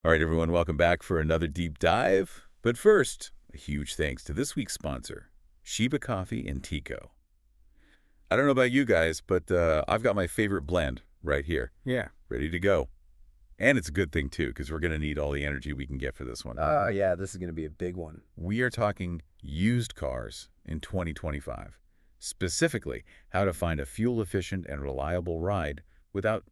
All right, everyone, welcome back for another deep dive. But first, a huge thanks to this week's sponsor, Sheba Coffee and Tico. I don't know about you guys, but I've got my favorite blend right here, Yeah. ready to go. And it's a good thing, too, because we're going to need all the energy we can get for this one. Yeah, this is going to be a big one. We are talking used cars in 2025. Specifically, how to find a fuel-efficient and reliable ride without,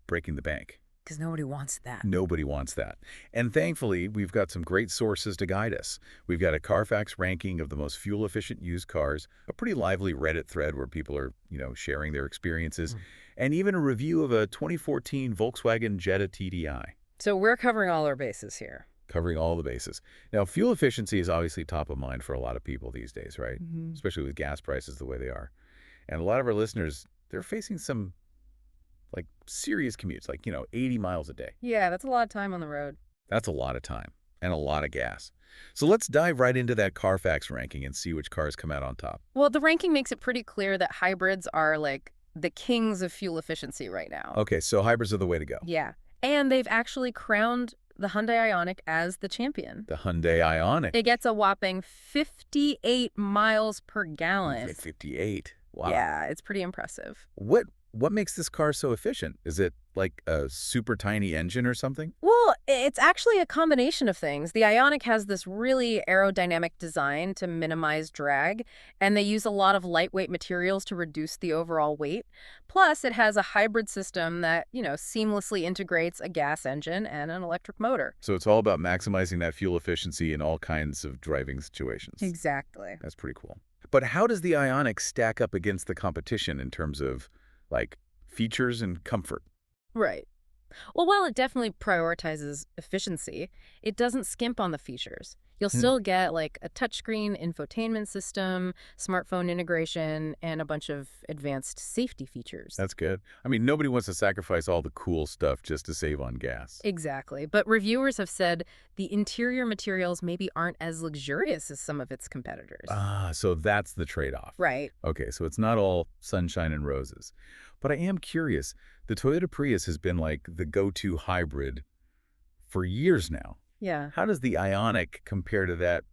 breaking the bank. Because nobody wants that. Nobody wants that. And thankfully, we've got some great sources to guide us. We've got a Carfax ranking of the most fuel-efficient used cars, a pretty lively Reddit thread where people are, sharing their experiences, and even a review of a 2014 Volkswagen Jetta TDI. So we're covering all our bases here. Covering all the bases. Now, fuel efficiency is obviously top of mind for a lot of people these days, right? Especially with gas prices the way they are. And a lot of our listeners, they're facing some serious commutes, 80 miles a day. Yeah, that's a lot of time on the road. That's a lot of time and a lot of gas. So let's dive right into that Carfax ranking and see which cars come out on top. Well, the ranking makes it pretty clear that hybrids are the kings of fuel efficiency right now. Okay, so hybrids are the way to go. Yeah. And they've actually crowned the Hyundai Ioniq as the champion. The Hyundai Ioniq. It gets a whopping 58 miles per gallon. 58. Wow. Yeah, it's pretty impressive. What makes this car so efficient? Is it like a super tiny engine or something? Well, it's actually a combination of things. The Ioniq has this really aerodynamic design to minimize drag, and they use a lot of lightweight materials to reduce the overall weight. Plus, it has a hybrid system that, seamlessly integrates a gas engine and an electric motor. So it's all about maximizing that fuel efficiency in all kinds of driving situations. Exactly. That's pretty cool. But how does the Ioniq stack up against the competition in terms of features and comfort? Right. Well, while it definitely prioritizes efficiency, it doesn't skimp on the features. You'll still get a touchscreen infotainment system, smartphone integration, and a bunch of advanced safety features. That's good. I mean, nobody wants to sacrifice all the cool stuff just to save on gas. Exactly. But reviewers have said the interior materials maybe aren't as luxurious as some of its competitors. So that's the trade-off. Right. Okay, so it's not all sunshine and roses. But I am curious. The Toyota Prius has been the go-to hybrid for years now. Yeah. How does the Ioniq compare to that,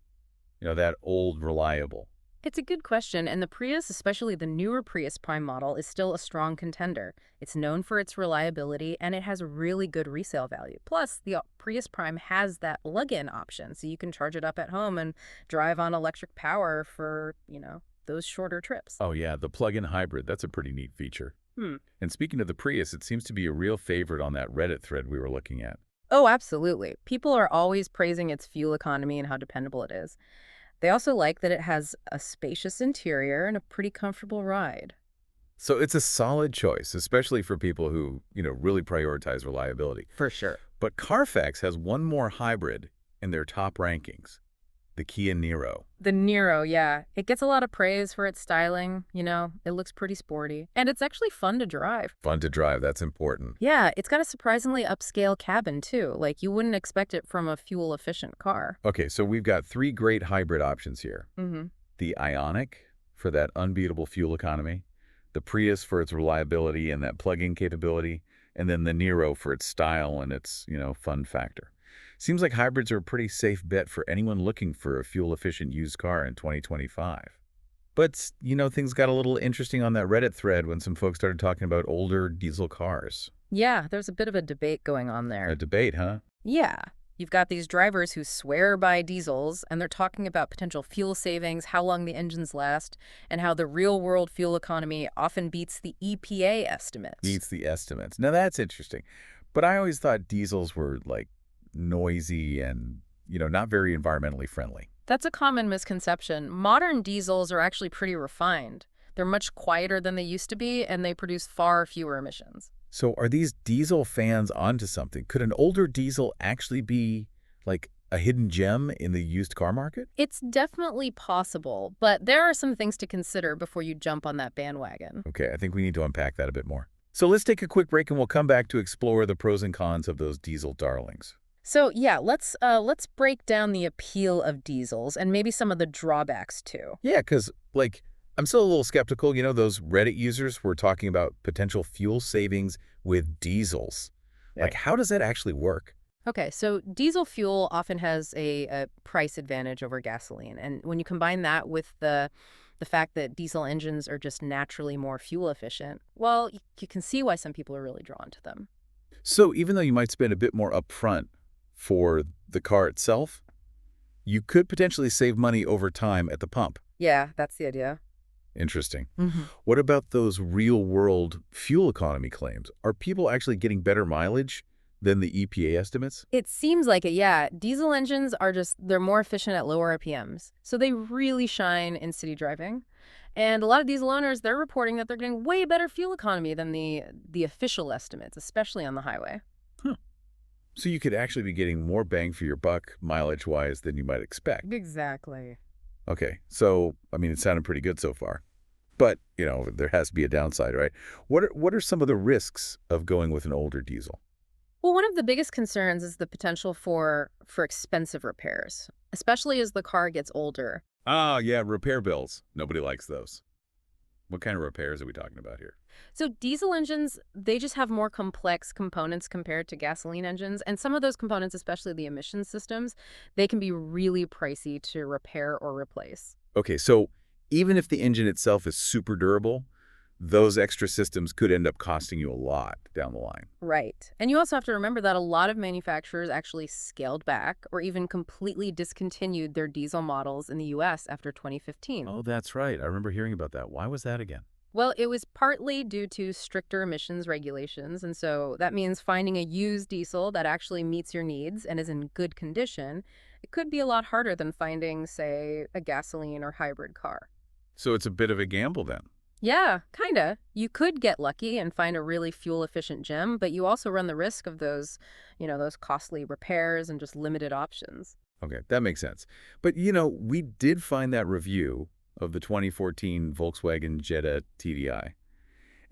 that old reliable? It's a good question, and the Prius, especially the newer Prius Prime model, is still a strong contender. It's known for its reliability, and it has really good resale value. Plus, the Prius Prime has that plug-in option, so you can charge it up at home and drive on electric power for, those shorter trips. Oh, yeah, the plug-in hybrid. That's a pretty neat feature. And speaking of the Prius, it seems to be a real favorite on that Reddit thread we were looking at. Oh, absolutely. People are always praising its fuel economy and how dependable it is. They also like that it has a spacious interior and a pretty comfortable ride. So it's a solid choice, especially for people who, really prioritize reliability. For sure. But Carfax has one more hybrid in their top rankings, the Kia Niro. The Niro, yeah. It gets a lot of praise for its styling, it looks pretty sporty. And it's actually fun to drive. Fun to drive, that's important. Yeah, it's got a surprisingly upscale cabin, too. You wouldn't expect it from a fuel-efficient car. Okay, so we've got three great hybrid options here. The Ioniq for that unbeatable fuel economy, the Prius for its reliability and that plug-in capability, and then the Niro for its style and its, fun factor. Seems like hybrids are a pretty safe bet for anyone looking for a fuel-efficient used car in 2025. But, things got a little interesting on that Reddit thread when some folks started talking about older diesel cars. Yeah, there's a bit of a debate going on there. A debate, huh? Yeah. You've got these drivers who swear by diesels, and they're talking about potential fuel savings, how long the engines last, and how the real-world fuel economy often beats the EPA estimates. Beats the estimates. Now, that's interesting. But I always thought diesels were, noisy and, not very environmentally friendly. That's a common misconception. Modern diesels are actually pretty refined. They're much quieter than they used to be, and they produce far fewer emissions. So are these diesel fans onto something? Could an older diesel actually be, a hidden gem in the used car market? It's definitely possible, but there are some things to consider before you jump on that bandwagon. Okay, I think we need to unpack that a bit more. So let's take a quick break, and we'll come back to explore the pros and cons of those diesel darlings. So yeah, let's break down the appeal of diesels and maybe some of the drawbacks too. Yeah, because I'm still a little skeptical. Those Reddit users were talking about potential fuel savings with diesels. Yeah. How does that actually work? Okay, so diesel fuel often has a price advantage over gasoline. And when you combine that with the fact that diesel engines are just naturally more fuel efficient, well, you can see why some people are really drawn to them. So even though you might spend a bit more upfront for the car itself, you could potentially save money over time at the pump. Yeah, that's the idea. Interesting. Hmm. What about those real-world fuel economy claims? Are people actually getting better mileage than the EPA estimates? It seems like it, yeah. Diesel engines are they're more efficient at lower RPMs. So they really shine in city driving. And a lot of diesel owners, they're reporting that they're getting way better fuel economy than the official estimates, especially on the highway. Huh. So you could actually be getting more bang for your buck mileage-wise than you might expect. Exactly. Okay, so, I mean, it sounded pretty good so far. But, there has to be a downside, right? What are some of the risks of going with an older diesel? Well, one of the biggest concerns is the potential for expensive repairs, especially as the car gets older. Ah, yeah, repair bills. Nobody likes those. What kind of repairs are we talking about here? So diesel engines, they just have more complex components compared to gasoline engines, and some of those components, especially the emission systems, they can be really pricey to repair or replace. Okay, so even if the engine itself is super durable, those extra systems could end up costing you a lot down the line. Right. And you also have to remember that a lot of manufacturers actually scaled back or even completely discontinued their diesel models in the US after 2015. Oh, that's right. I remember hearing about that. Why was that again? Well, it was partly due to stricter emissions regulations, and so that means finding a used diesel that actually meets your needs and is in good condition. It could be a lot harder than finding, say, a gasoline or hybrid car. So it's a bit of a gamble then. Yeah, kinda. You could get lucky and find a really fuel-efficient gem, but you also run the risk of those costly repairs and just limited options. Okay, that makes sense. But, we did find that review of the 2014 Volkswagen Jetta TDI,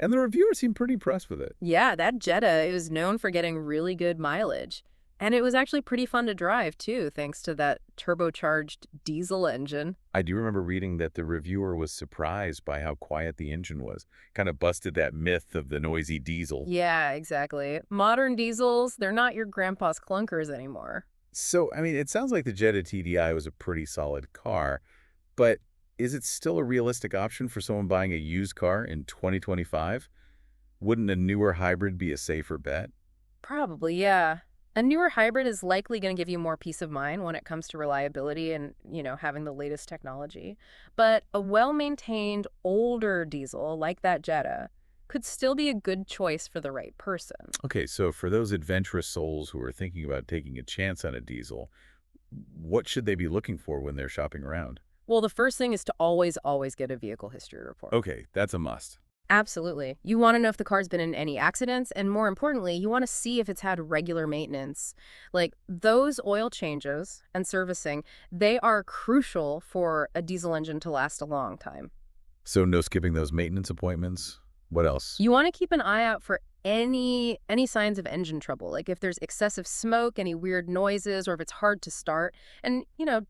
and the reviewer seemed pretty impressed with it. Yeah, that Jetta, it was known for getting really good mileage. And it was actually pretty fun to drive, too, thanks to that turbocharged diesel engine. I do remember reading that the reviewer was surprised by how quiet the engine was. Kind of busted that myth of the noisy diesel. Yeah, exactly. Modern diesels, they're not your grandpa's clunkers anymore. So, I mean, it sounds like the Jetta TDI was a pretty solid car, but is it still a realistic option for someone buying a used car in 2025? Wouldn't a newer hybrid be a safer bet? Probably, yeah. A newer hybrid is likely going to give you more peace of mind when it comes to reliability and having the latest technology. But a well-maintained older diesel like that Jetta could still be a good choice for the right person. Okay, so for those adventurous souls who are thinking about taking a chance on a diesel, what should they be looking for when they're shopping around? Well, the first thing is to always get a vehicle history report. Okay, that's a must. Absolutely. You want to know if the car's been in any accidents, and more importantly, you want to see if it's had regular maintenance. Like those oil changes and servicing, they are crucial for a diesel engine to last a long time. So no skipping those maintenance appointments? What else? You want to keep an eye out for any signs of engine trouble, like if there's excessive smoke, any weird noises, or if it's hard to start. And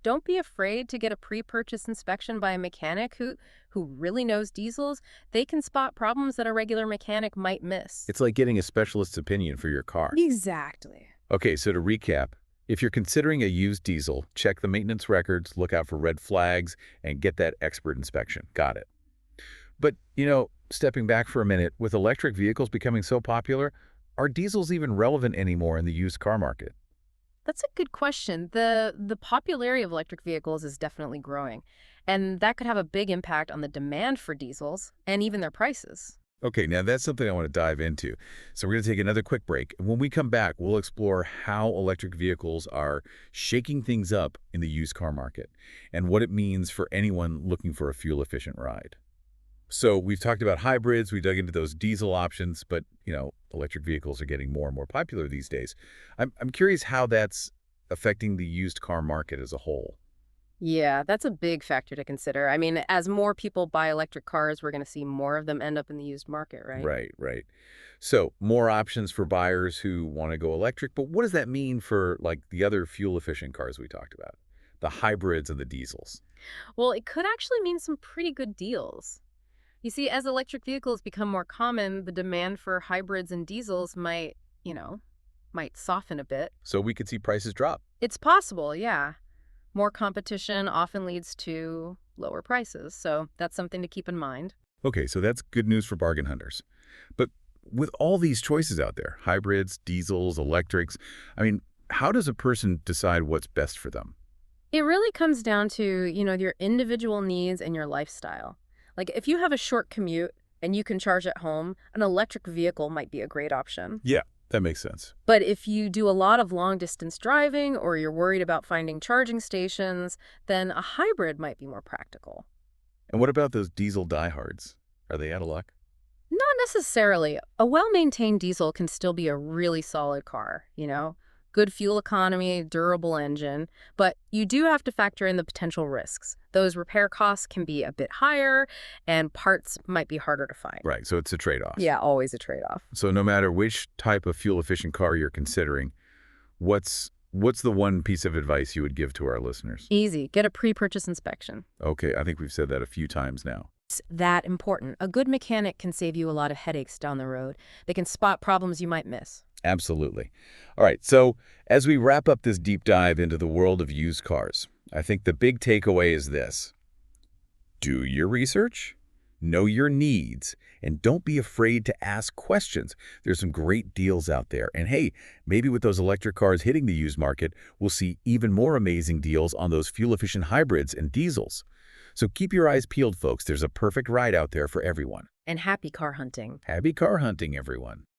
don't be afraid to get a pre-purchase inspection by a mechanic who really knows diesels. They can spot problems that a regular mechanic might miss. It's like getting a specialist's opinion for your car. Exactly. Okay, so to recap, if you're considering a used diesel, check the maintenance records, look out for red flags, and get that expert inspection. Got it. But, stepping back for a minute, with electric vehicles becoming so popular, are diesels even relevant anymore in the used car market? That's a good question. The popularity of electric vehicles is definitely growing, and that could have a big impact on the demand for diesels and even their prices. Okay, now that's something I want to dive into. So we're going to take another quick break. And when we come back, we'll explore how electric vehicles are shaking things up in the used car market and what it means for anyone looking for a fuel-efficient ride. So we've talked about hybrids, we dug into those diesel options, but, electric vehicles are getting more and more popular these days. I'm curious how that's affecting the used car market as a whole. Yeah, that's a big factor to consider. I mean, as more people buy electric cars, we're going to see more of them end up in the used market, right? Right, right. So more options for buyers who want to go electric, but what does that mean for, like, the other fuel-efficient cars we talked about, the hybrids and the diesels? Well, it could actually mean some pretty good deals. You see, as electric vehicles become more common, the demand for hybrids and diesels might might soften a bit. So we could see prices drop. It's possible, yeah. More competition often leads to lower prices, so that's something to keep in mind. Okay, so that's good news for bargain hunters. But with all these choices out there, hybrids, diesels, electrics, I mean, how does a person decide what's best for them? It really comes down to, your individual needs and your lifestyle. Like if you have a short commute and you can charge at home, an electric vehicle might be a great option. Yeah, that makes sense. But if you do a lot of long-distance driving or you're worried about finding charging stations, then a hybrid might be more practical. And what about those diesel diehards? Are they out of luck? Not necessarily. A well-maintained diesel can still be a really solid car. Good fuel economy, durable engine, but you do have to factor in the potential risks. Those repair costs can be a bit higher, and parts might be harder to find. Right, so it's a trade-off. Yeah, always a trade-off. So no matter which type of fuel-efficient car you're considering, what's the one piece of advice you would give to our listeners? Easy. Get a pre-purchase inspection. Okay, I think we've said that a few times now. It's that important. A good mechanic can save you a lot of headaches down the road. They can spot problems you might miss. Absolutely. All right, so as we wrap up this deep dive into the world of used cars, I think the big takeaway is this. Do your research, know your needs, and don't be afraid to ask questions. There's some great deals out there. And hey, maybe with those electric cars hitting the used market, we'll see even more amazing deals on those fuel-efficient hybrids and diesels. So keep your eyes peeled, folks. There's a perfect ride out there for everyone. And happy car hunting. Happy car hunting, everyone.